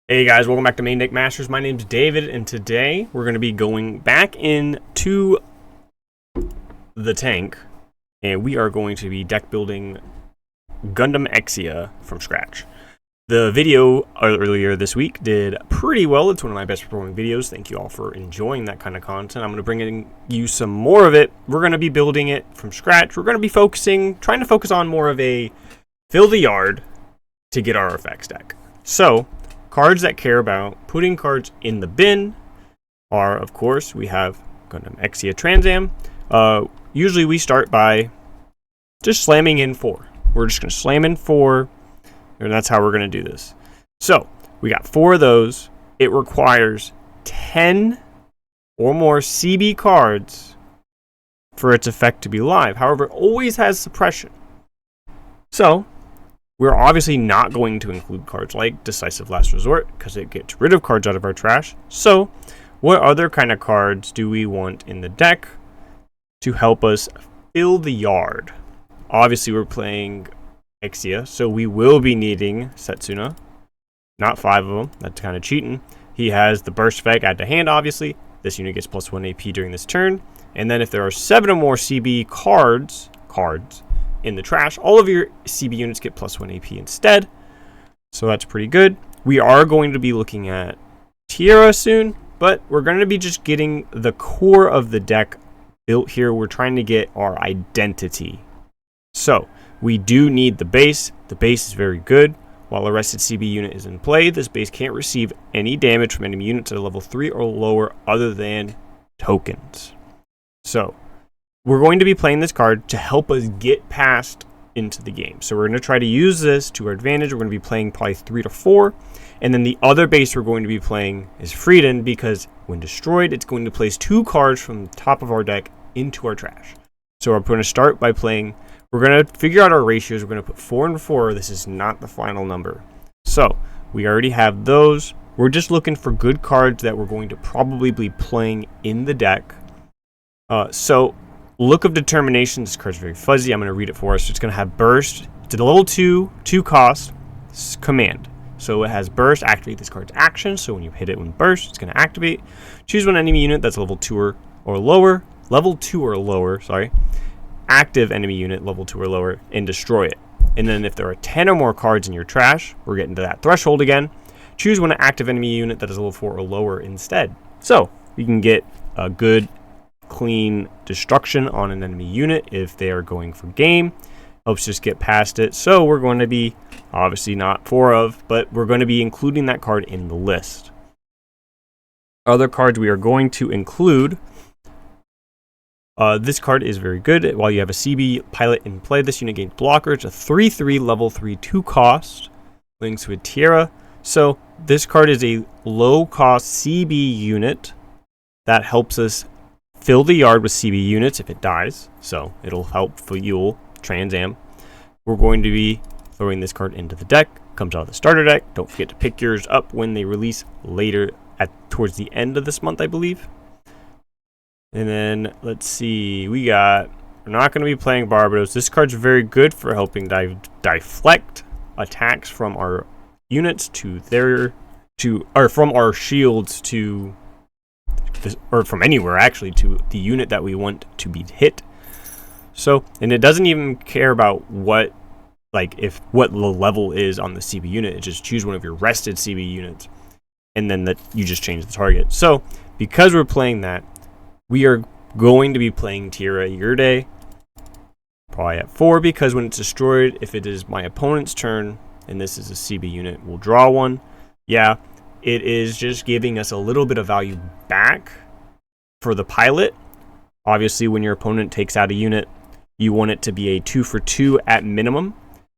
Hey guys, welcome back to Maindeck Masters. My name's David, and today we're going to be going back into the tank, and we are going to be deck building Gundam Exia from scratch. The video earlier this week did pretty well. It's one of my best performing videos. Thank you all for enjoying that kind of content. I'm going to bring in you some more of it. We're going to be building it from scratch. We're going to be trying to focus on more of a fill the yard to get our effects deck. So, cards that care about putting cards in the bin are, of course, we have Gundam Exia Trans Am. Usually we start by just slamming in 4. We're just going to slam in 4, and that's how we're going to do this. So, we got 4 of those. It requires 10 or more CB cards for its effect to be live. However, it always has suppression. So, we're obviously not going to include cards like Decisive Last Resort because it gets rid of cards out of our trash. So, what other kind of cards do we want in the deck to help us fill the yard? Obviously, we're playing Exia, so we will be needing Setsuna. Not 5 of them. That's kind of cheating. He has the burst effect add to hand, obviously. This unit gets +1 AP during this turn. And then if there are 7 or more CB cards in the trash, all of your CB units get +1 AP instead. So that's pretty good. We are going to be looking at Tierra soon, but we're going to be just getting the core of the deck built here. We're trying to get our identity. So we do need the base. The base is very good. While a rested CB unit is in play, this base can't receive any damage from enemy units at a level 3 or lower other than tokens. So we're going to be playing this card to help us get past into the game. So we're going to try to use this to our advantage. We're going to be playing probably 3 to 4. And then the other base we're going to be playing is Frieden, because when destroyed, it's going to place 2 cards from the top of our deck into our trash. So we're going to start by playing. We're going to figure out our ratios. We're going to put 4 and 4. This is not the final number. So we already have those. We're just looking for good cards that we're going to probably be playing in the deck. So Look of Determination, this card's very fuzzy. I'm going to read it for us. It's going to have Burst. It's a level 2 cost command. So it has Burst, activate this card's action. So when you hit it with Burst, it's going to activate. Choose one enemy unit that's level 2 or lower. Level 2 or lower, sorry. Active enemy unit, level 2 or lower, and destroy it. And then if there are 10 or more cards in your trash, we're getting to that threshold again. Choose one active enemy unit that is level 4 or lower instead. So we can get a good clean destruction on an enemy unit if they are going for game. Helps just get past it. So we're going to be, obviously not 4 of, but we're going to be including that card in the list. Other cards we are going to include. This card is very good. While you have a CB pilot in play, this unit gains blocker. It's a 3/3 level 3 2 cost. Links with Tierra. So this card is a low cost CB unit that helps us fill the yard with CB units if it dies, so it'll help fuel Trans Am. We're going to be throwing this card into the deck. Comes out of the starter deck. Don't forget to pick yours up when they release later towards the end of this month, I believe. And then let's see, we're not going to be playing Barbados. This card's very good for helping deflect attacks from our units from our shields to. Or from anywhere actually to the unit that we want to be hit. So, and it doesn't even care about what the level is on the CB unit. It just choose one of your rested CB units, and then that you just change the target. So, because we're playing that, we are going to be playing Tierra Yurde probably at 4, because when it's destroyed, if it is my opponent's turn and this is a CB unit, we'll draw one. Yeah. It is just giving us a little bit of value back for the pilot. Obviously, when your opponent takes out a unit, you want it to be a 2 for 2 at minimum.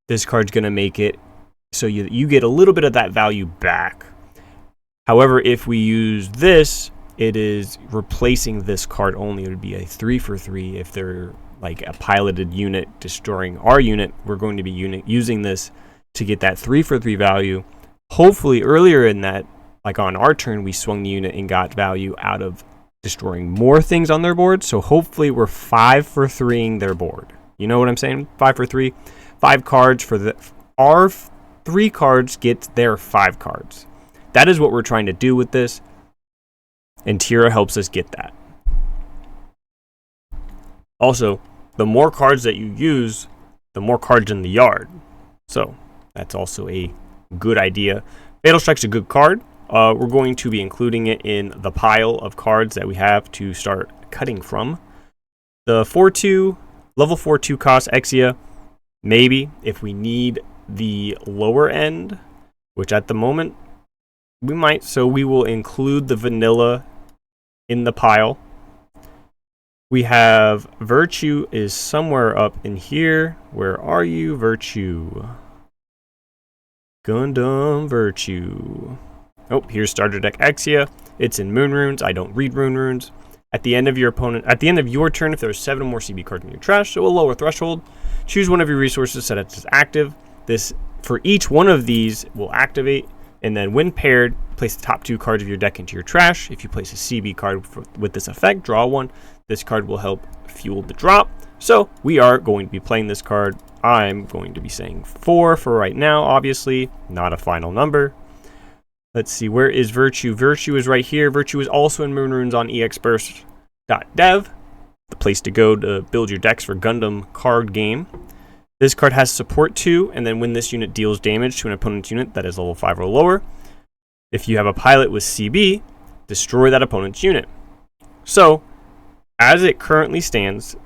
This card's going to make it so you get a little bit of that value back. However, if we use this, it is replacing this card only. It would be a 3 for 3 if they're like a piloted unit destroying our unit. We're going to be using this to get that 3 for 3 value. Hopefully, earlier in that, like on our turn, we swung the unit and got value out of destroying more things on their board. So hopefully we're 5 for 3ing their board. You know what I'm saying? 5 for 3. 5 cards for our 3 cards get their 5 cards. that is what we're trying to do with this, and Tira helps us get that. Also, the more cards that you use, the more cards in the yard. So that's also a good idea. Fatal Strike's a good card. We're going to be including it in the pile of cards that we have to start cutting from. The 4-2, level 4-2 cost Exia, maybe if we need the lower end, which at the moment we might. So we will include the vanilla in the pile. We have Virtue is somewhere up in here. Where are you, Virtue? Gundam Virtue. Oh, here's Starter Deck Exia. It's in Moon Runes. I don't read Moon Runes. At the end of your turn, if there's 7 or more CB cards in your trash, so a lower threshold, choose one of your resources, set it as active. This, for each one of these, will activate, and then when paired, place the top 2 cards of your deck into your trash. If you place a CB card with this effect, draw one. This card will help fuel the drop. So we are going to be playing this card. I'm going to be saying 4 for right now, obviously, not a final number. Let's see, where is Virtue? Virtue is right here. Virtue is also in Moon Runes on exburst.dev, the place to go to build your decks for Gundam card game. This card has support 2, and then when this unit deals damage to an opponent's unit that is level 5 or lower, if you have a pilot with CB, destroy that opponent's unit. So, as it currently stands,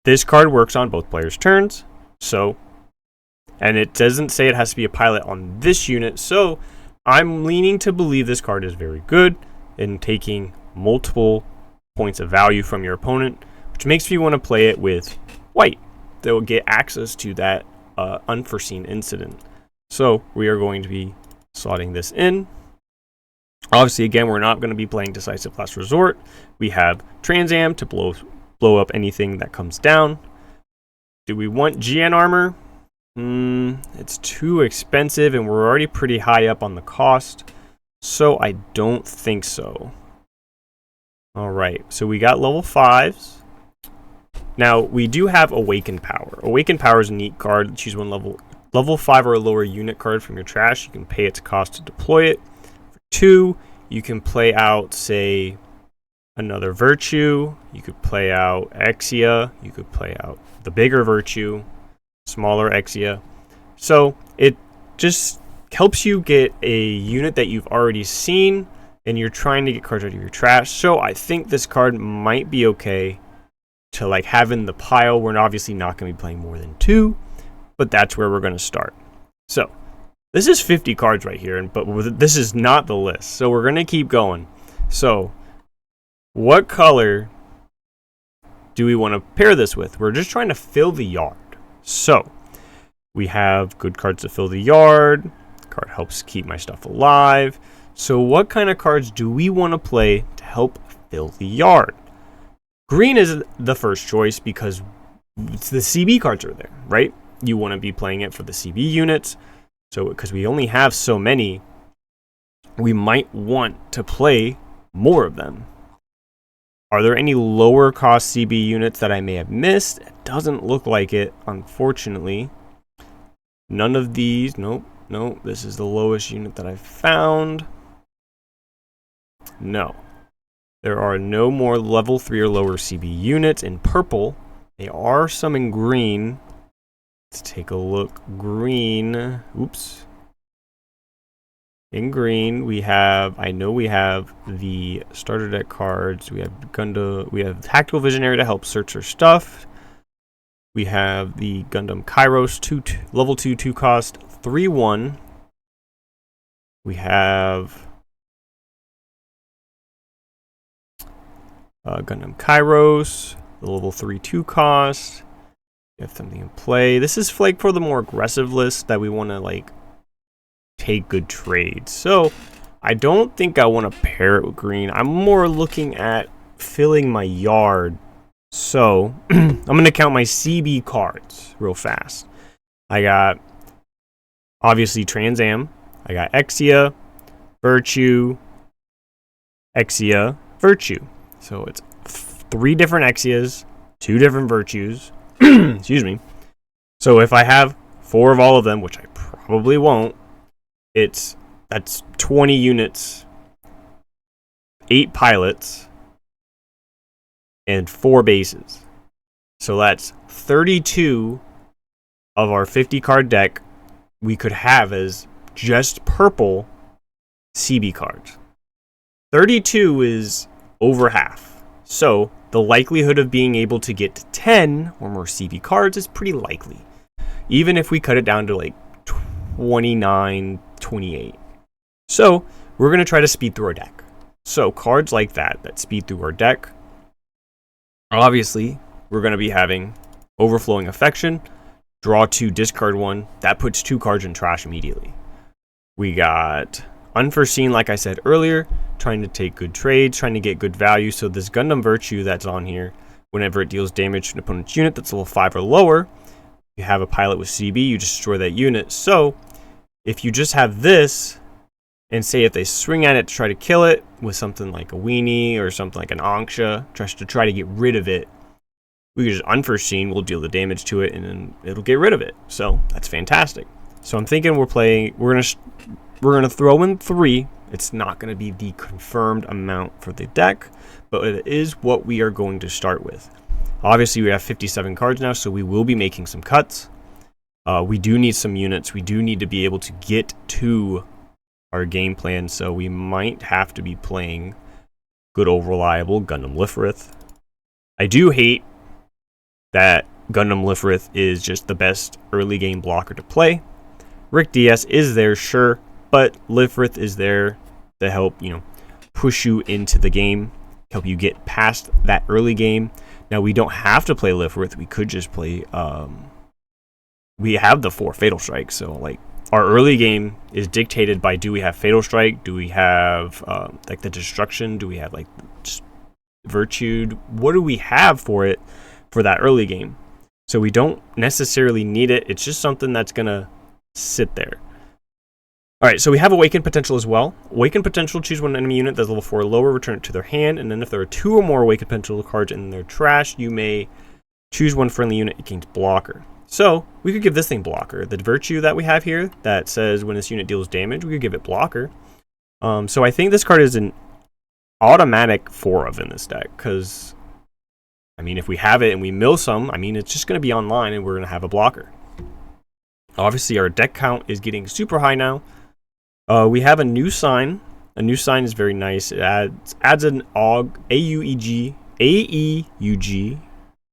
this card works on both players' turns, and it doesn't say it has to be a pilot on this unit, so I'm leaning to believe this card is very good in taking multiple points of value from your opponent, which makes me want to play it with white. They'll get access to that unforeseen incident. So we are going to be slotting this in. Obviously, again, we're not going to be playing Decisive Last Resort. We have Transam to blow up anything that comes down. Do we want GN armor? It's too expensive, and we're already pretty high up on the cost, so I don't think so. Alright, so we got level 5s. Now, we do have Awakened Power. Awakened Power is a neat card. Choose one level 5 or lower unit card from your trash. You can pay its cost to deploy it. For 2, you can play out, say, another Virtue. You could play out Exia. You could play out the bigger Virtue, smaller Exia. So it just helps you get a unit that you've already seen, and you're trying to get cards out of your trash. So I think this card might be okay to like have in the pile. We're obviously not going to be playing more than 2, but that's where we're going to start. So this is 50 cards right here, but this is not the list, so we're going to keep going. So what color do we want to pair this with? We're just trying to fill the yard. So we have good cards to fill the yard. Card helps keep my stuff alive. So what kind of cards do we want to play to help fill the yard? Green is the first choice because the CB cards are there, right? You want to be playing it for the CB units. So because we only have so many, we might want to play more of them. Are there any lower cost CB units that I may have missed? It doesn't look like it, unfortunately. None of these. Nope. This is the lowest unit that I found. No. There are no more level 3 or lower CB units in purple. There are some in green. Let's take a look. Green. Oops. In green, we have the starter deck cards. We have Gundam. We have Tactical Visionary to help search our stuff. We have the Gundam Kairos level 2 cost 3/1. We have Gundam Kairos, the level 3/2 cost. We have something in play. This is like for the more aggressive list that we want to like take good trades. So I don't think I want to pair it with green. I'm more looking at filling my yard. So I'm going to count my CB cards real fast. I got obviously Transam. I got Exia, Virtue, Exia, Virtue. So it's 3 different Exias, 2 different Virtues. Excuse me. So if I have 4 of all of them, which I probably won't, it's That's 20 units, 8 pilots, and 4 bases. So that's 32 of our 50 card deck we could have as just purple CB cards. 32 is over half. So the likelihood of being able to get to 10 or more CB cards is pretty likely. Even if we cut it down to like 29, 28. So we're going to try to speed through our deck. So cards like that speed through our deck. Obviously, we're going to be having Overflowing Affection, draw 2, discard 1. That puts 2 cards in trash immediately. We got Unforeseen, like I said earlier, trying to take good trades, trying to get good value. So this Gundam Virtue that's on here, whenever it deals damage to an opponent's unit that's level 5 or lower, you have a pilot with CB, you just destroy that unit. So if you just have this, and say if they swing at it to try to kill it with something like a Weenie or something like an Anksha, just to try to get rid of it, we can just Unforeseen, we'll deal the damage to it, and then it'll get rid of it. So that's fantastic. So I'm thinking we're gonna throw in 3. It's not gonna be the confirmed amount for the deck, but it is what we are going to start with. Obviously, we have 57 cards now, so we will be making some cuts. We do need some units. We do need to be able to get to our game plan, so we might have to be playing good old reliable Gundam Lifrith. I do hate that Gundam Lifrith is just the best early game blocker to play. Rick DS is there, sure, but Lifrith is there to help, push you into the game, help you get past that early game. Now, we don't have to play Lifrith. We could just play, we have the 4 Fatal Strikes, so, like, our early game is dictated by, do we have Fatal Strike? Do we have, the Destruction? Do we have, just Virtue? What do we have for it for that early game? So we don't necessarily need it. It's just something that's going to sit there. All right, so we have Awakened Potential as well. Awakened Potential, choose one enemy unit that's level 4 or lower, return it to their hand, and then if there are 2 or more Awakened Potential cards in their trash, you may choose one friendly unit against blocker. So we could give this thing blocker. The Virtue that we have here that says when this unit deals damage, we could give it blocker. So I think this card is an automatic 4 of in this deck, because, if we have it and we mill some, it's just going to be online and we're going to have a blocker. Obviously, our deck count is getting super high now. We have a new sign. A new sign is very nice. It adds an AEUG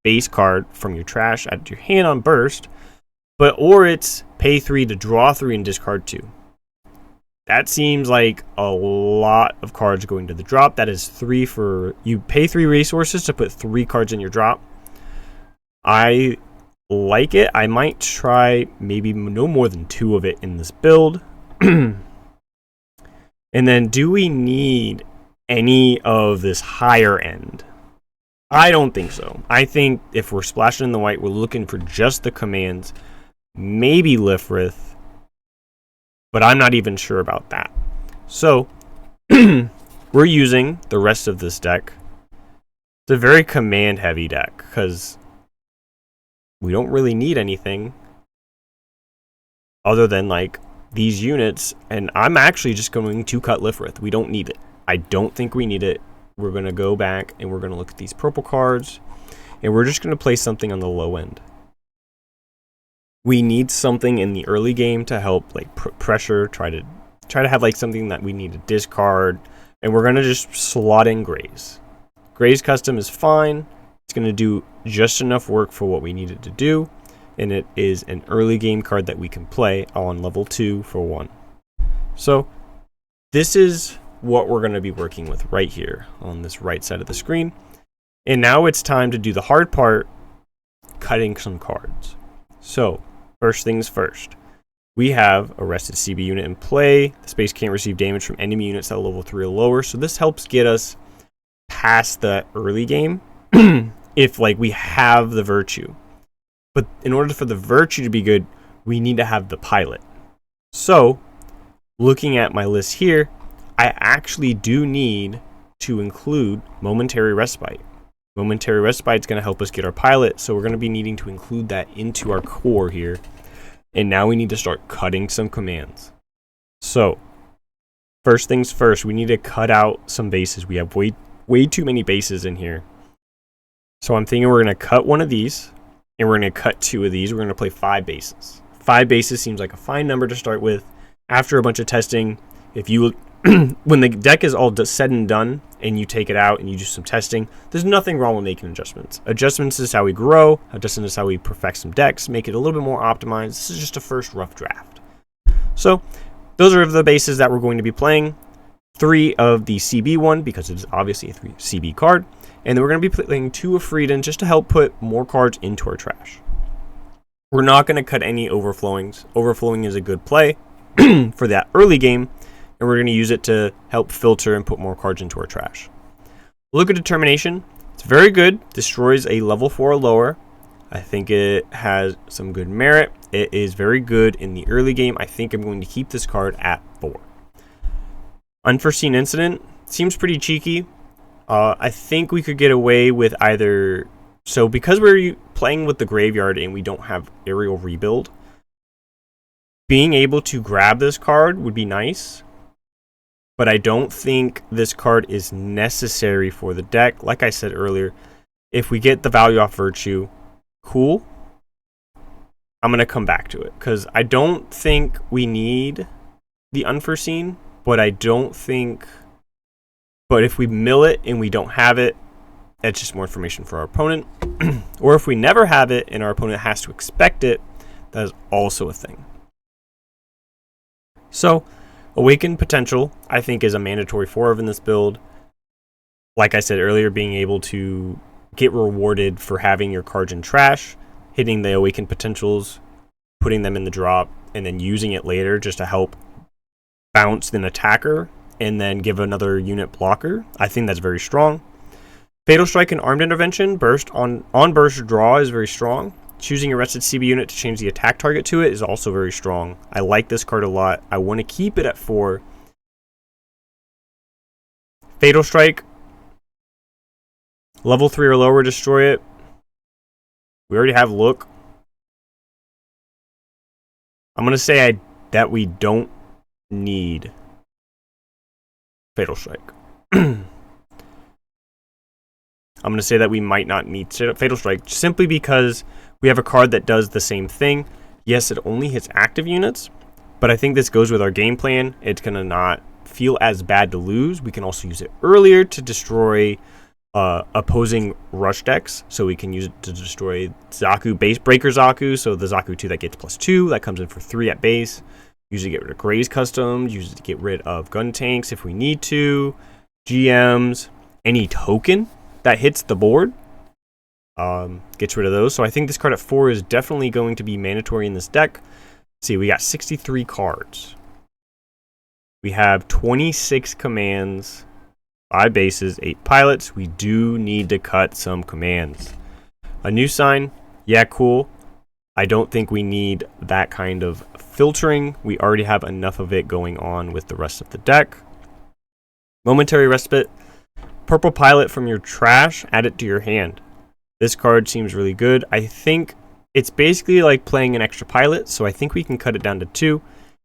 base card from your trash, add to your hand on burst, or it's pay 3 to draw 3 and discard 2. That seems like a lot of cards going to the drop. That is 3 for you pay 3 resources to put 3 cards in your drop. I like it. I might try maybe no more than 2 of it in this build. And then, do we need any of this higher end? I don't think so. I think if we're splashing in the white, we're looking for just the commands, maybe Lifrith, but I'm not even sure about that. So, we're using the rest of this deck. It's a very command-heavy deck, because we don't really need anything other than, these units, and I'm actually just going to cut Lifrith. We don't need it. I don't think we need it. We're going to go back and we're going to look at these purple cards, and we're just going to play something on the low end. We need something in the early game to help pressure, try to have something that we need to discard, and we're going to just slot in Grays. Grays Custom is fine. It's going to do just enough work for what we need it to do. And it is an early game card that we can play on level 2 for 1. So this is what we're going to be working with right here on this right side of the screen. And now it's time to do the hard part, cutting some cards. So first things first, we have a rested CB unit in play. The space can't receive damage from enemy units at level 3 or lower. So this helps get us past the early game if we have the Virtue. But in order for the Virtue to be good, we need to have the pilot. So, looking at my list here, I actually do need to include Momentary Respite. Momentary Respite is going to help us get our pilot, so we're going to be needing to include that into our core here. And now we need to start cutting some commands. So, first things first, we need to cut out some bases. We have way too many bases in here. So I'm thinking we're going to cut one of these, and we're going to cut 2 of these. We're going to play 5 bases. 5 bases seems like a fine number to start with. After a bunch of testing, if you when the deck is all said and done, and you take it out and you do some testing, there's nothing wrong with making adjustments. Adjustments is how we grow. Adjustments is how we perfect some decks, make it a little bit more optimized. This is just a first rough draft. So those are the bases that we're going to be playing. 3 of the CB one, because it's obviously a CB card. And then we're going to be playing 2 of Freedom just to help put more cards into our trash. We're not going to cut any overflowings. Overflowing is a good play for that early game, and we're going to use it to help filter and put more cards into our trash. Look at Determination. It's very good. Destroys a level 4 or lower. I think it has some good merit. It is very good in the early game. I think I'm going to keep this card at 4. Unforeseen Incident seems pretty cheeky. I think we could get away with either... So because we're playing with the graveyard and we don't have aerial rebuild, being able to grab this card would be nice. But I don't think this card is necessary for the deck. Like I said earlier, if we get the value off Virtue, cool. I'm going to come back to it because I don't think we need the Unforeseen, but I don't think... But if we mill it and we don't have it, that's just more information for our opponent. Or if we never have it and our opponent has to expect it, that is also a thing. So, Awakened Potential, I think, is a mandatory 4 of in this build. Like I said earlier, being able to get rewarded for having your cards in trash, hitting the Awakened Potentials, putting them in the drop, and then using it later just to help bounce an attacker and then give another unit blocker. I think that's very strong. Fatal Strike and Armed Intervention, burst on burst draw is very strong. Choosing a rested CB unit to change the attack target to it is also very strong. I like this card a lot. I want to keep it at 4. Fatal Strike, level 3 or lower, destroy it. We already have Look. I'm going to say that we don't need Fatal Strike. I'm going to say that we might not need Fatal Strike simply because we have a card that does the same thing. Yes, it only hits active units, but I think this goes with our game plan. It's going to not feel as bad to lose. We can also use it earlier to destroy opposing rush decks. So we can use it to destroy Zaku, base breaker Zaku. So the Zaku 2 that gets +2, that comes in for 3 at base. Use it to get rid of Gray's Customs. Use it to get rid of gun tanks if we need to. GMs, any token that hits the board gets rid of those. So I think this card at 4 is definitely going to be mandatory in this deck. Let's see, we got 63 cards. We have 26 commands, 5 bases, 8 pilots. We do need to cut some commands. A new sign, yeah, cool. I don't think we need that kind of filtering. We already have enough of it going on with the rest of the deck. Momentary Respite. Purple Pilot from your trash, add it to your hand. This card seems really good. I think it's basically like playing an extra pilot, so I think we can cut it down to 2.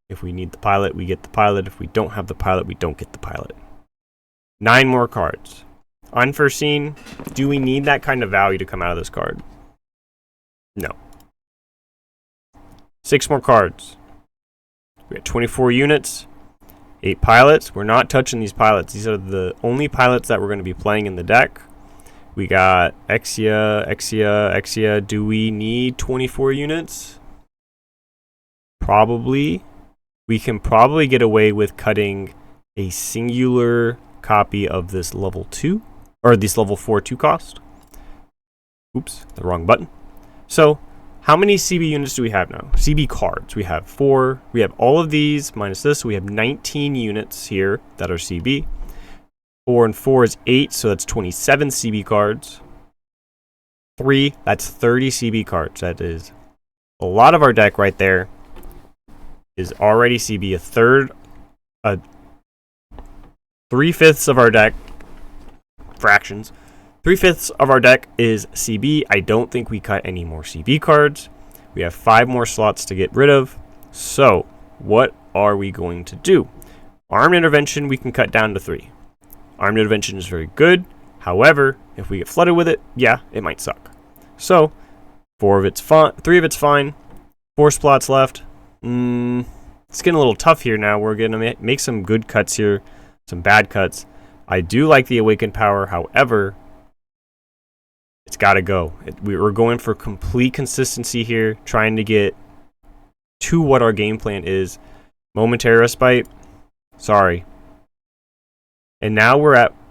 If we need the pilot, we get the pilot. If we don't have the pilot, we don't get the pilot. 9 more cards. Unforeseen. Do we need that kind of value to come out of this card? No. 6 more cards. We got 24 units. 8 pilots. We're not touching these pilots. These are the only pilots that we're going to be playing in the deck. We got Exia. Do we need 24 units? Probably. We can probably get away with cutting a singular copy of this level 2, or this level 4 2 cost. Oops, the wrong button. So, how many CB units do we have now? CB cards. We have 4. We have all of these minus this. So we have 19 units here that are CB. 4 and 4 is 8, so that's 27 CB cards. 3, that's 30 CB cards. That is a lot of our deck right there is already CB. 3/5 of our deck, fractions. 3/5 of our deck is CB. I don't think we cut any more CB cards. We have 5 more slots to get rid of. So, what are we going to do? Armed Intervention we can cut down to 3. Armed Intervention is very good. However, if we get flooded with it, yeah, it might suck. So, 3 of it's fine. 4 slots left. It's getting a little tough here now. We're going to make some good cuts here, some bad cuts. I do like the Awakened Power. However, it's got to go. We're going for complete consistency here, trying to get to what our game plan is. Momentary Respite. Sorry. And now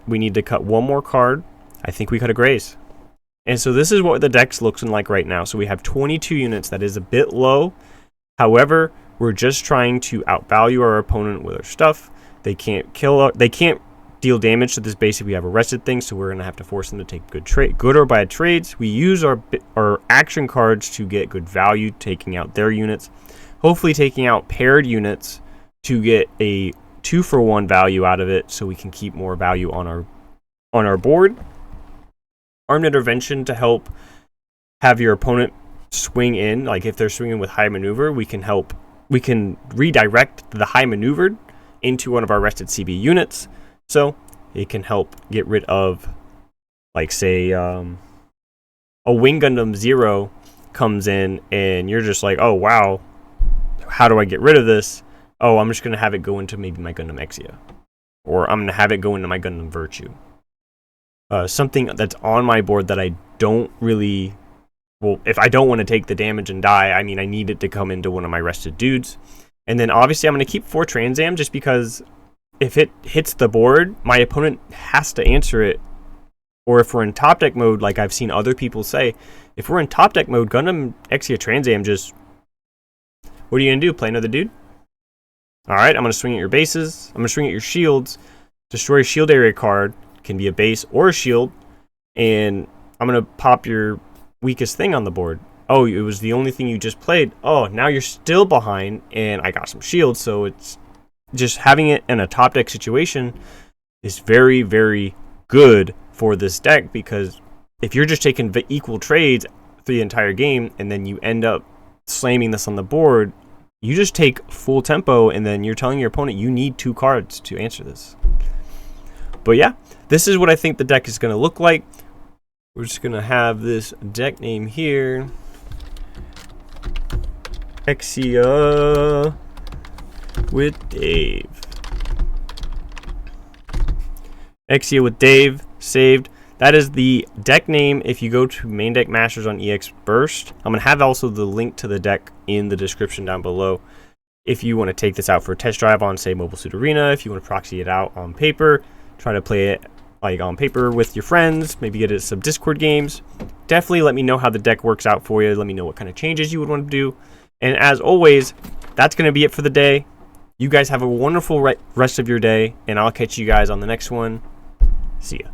we need to cut one more card. I think we cut a Graze. And so this is what the deck's looking like right now. So we have 22 units. That is a bit low. However, we're just trying to outvalue our opponent with our stuff. They can't deal damage to this base if we have arrested things, so we're going to have to force them to take good or bad trades. We use our action cards to get good value, taking out their units. Hopefully taking out paired units to get a 2-for-1 value out of it, so we can keep more value on our board. Armed Intervention to help have your opponent swing in. Like if they're swinging with high maneuver, we can redirect the high maneuvered into one of our rested CB units. So it can help get rid of, like, say, a Wing Gundam 0 comes in and you're just like, oh, wow, how do I get rid of this? Oh, I'm just going to have it go into maybe my Gundam Exia. Or I'm going to have it go into my Gundam Virtue. Something that's on my board that I don't really... Well, if I don't want to take the damage and die, I mean, I need it to come into one of my rested dudes. And then obviously I'm going to keep 4 Trans Am just because if it hits the board, my opponent has to answer it. Or if we're in top deck mode, like I've seen other people say, if we're in top deck mode, Gundam Exia Trans Am just... What are you going to do? Play another dude? Alright, I'm going to swing at your bases. I'm going to swing at your shields. Destroy a shield area card. Can be a base or a shield. And I'm going to pop your weakest thing on the board. Oh, it was the only thing you just played. Oh, now you're still behind, and I got some shields, so it's just having it in a top deck situation is very, very good for this deck, because if you're just taking equal trades through the entire game, and then you end up slamming this on the board, you just take full tempo, and then you're telling your opponent you need 2 cards to answer this. But yeah, this is what I think the deck is going to look like. We're just going to have this deck name here. Exia with Dave. Exia with Dave, saved. That is the deck name if you go to Main Deck Masters on EX Burst. I'm going to have also the link to the deck in the description down below. If you want to take this out for a test drive on, say, Mobile Suit Arena, if you want to proxy it out on paper, try to play it like on paper with your friends, maybe get it some Discord games. Definitely let me know how the deck works out for you. Let me know what kind of changes you would want to do. And as always, that's going to be it for the day. You guys have a wonderful rest of your day, and I'll catch you guys on the next one. See ya.